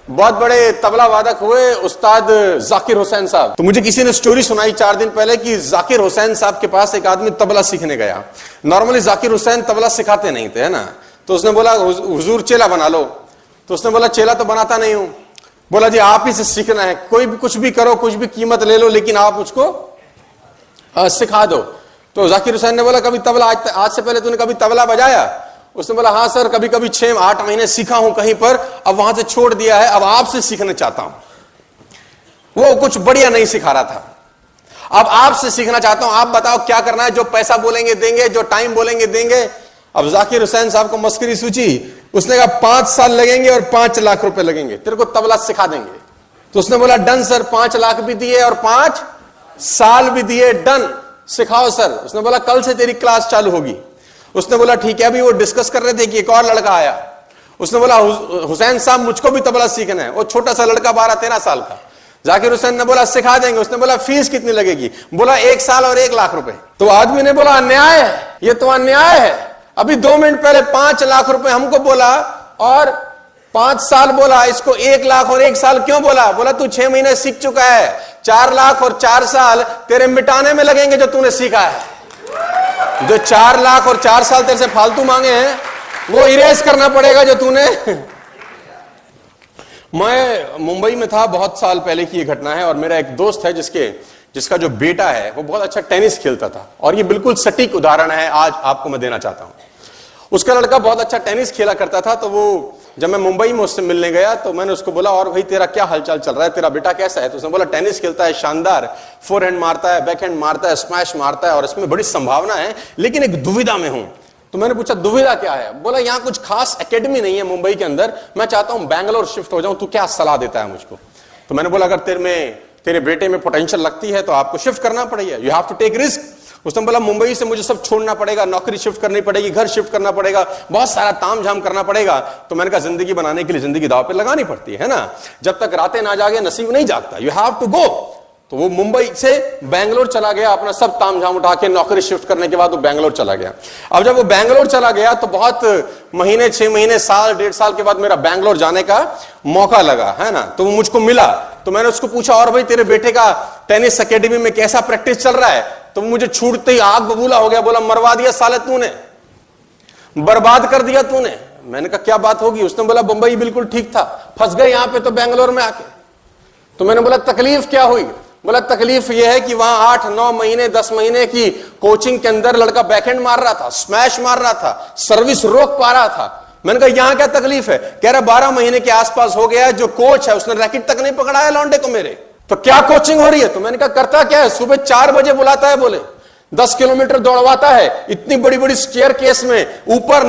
बहुत बड़े तबला वादक हुए उस्ताद जाकिर हुसैन साहब। तो मुझे किसी ने स्टोरी सुनाई 4 दिन पहले कि जाकिर हुसैन साहब के पास एक आदमी तबला सीखने गया। नॉर्मली जाकिर हुसैन तबला सिखाते नहीं थे, है ना। तो उसने बोला हुजूर चेला बना लो। तो उसने बोला चेला तो बनाता नहीं हूं। बोला जी आप ही से सीखना है, कोई भी कुछ भी करो, कुछ भी कीमत ले लो, लेकिन आप मुझको सिखा दो। तो जाकिर हुसैन ने बोला कभी तबला आज से पहले तूने कभी तबला बजाया? उसने बोला हाँ सर, कभी कभी 6-8 महीने सीखा हूं कहीं पर, अब वहां से छोड़ दिया है, अब आपसे सीखना चाहता हूं। वो कुछ बढ़िया नहीं सिखा रहा था, अब आपसे सीखना चाहता हूं, आप बताओ क्या करना है, जो पैसा बोलेंगे देंगे, जो टाइम बोलेंगे देंगे। अब जाकिर हुसैन साहब को मस्करी सूझी। उसने कहा 5 साल लगेंगे और 5 लाख रुपए लगेंगे, तेरे को तबला सिखा देंगे। तो उसने बोला डन सर, 5 लाख भी दिए और 5 साल भी दिए, डन, सिखाओ सर। उसने बोला कल से तेरी क्लास चालू होगी। उसने बोला ठीक है। अभी वो डिस्कस कर रहे थे कि एक और लड़का आया। उसने बोला हुसैन साहब मुझको भी तबला सीखना है। वो छोटा सा लड़का 12-13 साल का। जाकिर हुसैन ने बोला सिखा देंगे। उसने बोला फीस कितनी लगेगी? बोला 1 साल और 1 लाख रुपए। तो आदमी ने बोला अन्याय है, ये तो अन्याय है। अभी 2 मिनट पहले 5 लाख रुपए हमको बोला और 5 साल बोला, इसको 1 लाख और 1 साल क्यों बोला? बोला तू 6 महीने सीख चुका है, 4 लाख और 4 साल तेरे मिटाने में लगेंगे जो तूने सीखा है। जो 4 लाख और 4 साल तेरे से फालतू मांगे हैं वो इरेज करना पड़ेगा जो तूने। मैं मुंबई में था, बहुत साल पहले की ये घटना है, और मेरा एक दोस्त है जिसका जो बेटा है वो बहुत अच्छा टेनिस खेलता था। और ये बिल्कुल सटीक उदाहरण है, आज आपको मैं देना चाहता हूं। उसका लड़का बहुत अच्छा टेनिस खेला करता था। तो वो जब मैं मुंबई में उससे मिलने गया तो मैंने उसको बोला और भाई तेरा क्या हालचाल चल रहा है, तेरा बेटा कैसा है? तो उसने बोला टेनिस खेलता है, शानदार, फोरहैंड मारता है, बैकहैंड मारता है, स्मैश मारता है और इसमें बड़ी संभावना है, लेकिन एक दुविधा में हूं। तो मैंने पूछा दुविधा क्या है? बोला यहां कुछ खास एकेडमी नहीं है मुंबई के अंदर, मैं चाहता हूं बैंगलोर शिफ्ट हो जाऊं, तू क्या सलाह देता है मुझको? तो मैंने बोला अगर तेरे बेटे में पोटेंशियल लगती है तो आपको शिफ्ट करना पड़ेगा, you have to take risk. उसने बोला मुंबई से मुझे सब छोड़ना पड़ेगा, नौकरी शिफ्ट करनी पड़ेगी, घर शिफ्ट करना पड़ेगा, बहुत सारा तामझाम करना पड़ेगा। तो मैंने कहा जिंदगी बनाने के लिए जिंदगी दांव पे लगानी पड़ती है ना, जब तक रातें ना जागे नसीब नहीं जागता, यू हैव टू गो। तो वो मुंबई से बैंगलोर चला गया, अपना सब तामझाम उठा के नौकरी शिफ्ट करने के बाद वो बैंगलोर चला गया। अब जब वो बैंगलोर चला गया तो बहुत महीने, 6 महीने, साल, 1.5 साल के बाद मेरा बैंगलोर जाने का मौका लगा, है ना। तो वो मुझको मिला। तो मैंने उसको पूछा और भाई तेरे बेटे का टेनिस एकेडमी में कैसा प्रैक्टिस चल रहा है? तो मुझे छूटते ही आग बबूला हो गया, बोला मरवा दिया साले तूने, बर्बाद कर दिया तूने। मैंने कहा क्या बात होगी? उसने बोला बंबई बिल्कुल ठीक था, फंस गए यहां पे तो बैंगलोर में आके। तो मैंने बोला तकलीफ क्या हुई? बोला तकलीफ यह है कि वहां 8-9 महीने 10 महीने की कोचिंग के अंदर लड़का बैकहैंड मार रहा था, स्मैश मार रहा था, सर्विस रोक पा रहा था। मैंने कहा यहां क्या तकलीफ है? कह रहा 12 महीने के आसपास हो गया है, जो कोच है उसने रैकेट तक नहीं पकड़ाया लौंडे को मेरे। तो क्या कोचिंग हो रही है? तो मैंने कहा करता क्या है, सुबह 4 बजे बुलाता है, बोले 10 किलोमीटर दौड़वाता है, इतनी बड़ी बड़ी स्टेयर केस में ऊपर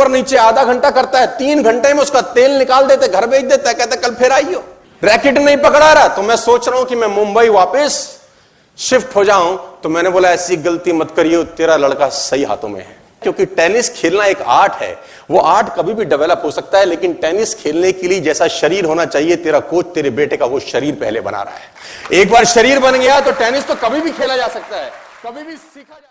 नीचे आधा घंटा करता है, 3 घंटे में उसका तेल निकाल देते, घर भेज देता है, कहता कल फिर आइयो। रैकेट नहीं पकड़ा रहा। तो मैं सोच रहा हूं कि मैं मुंबई वापस शिफ्ट हो जाऊं। तो मैंने बोला ऐसी गलती मत करियो, तेरा लड़का सही हाथों में है। क्योंकि टेनिस खेलना एक आर्ट है, वो आर्ट कभी भी डेवलप हो सकता है, लेकिन टेनिस खेलने के लिए जैसा शरीर होना चाहिए, तेरा कोच तेरे बेटे का वो शरीर पहले बना रहा है। एक बार शरीर बन गया तो टेनिस तो कभी भी खेला जा सकता है, कभी भी सीखा जा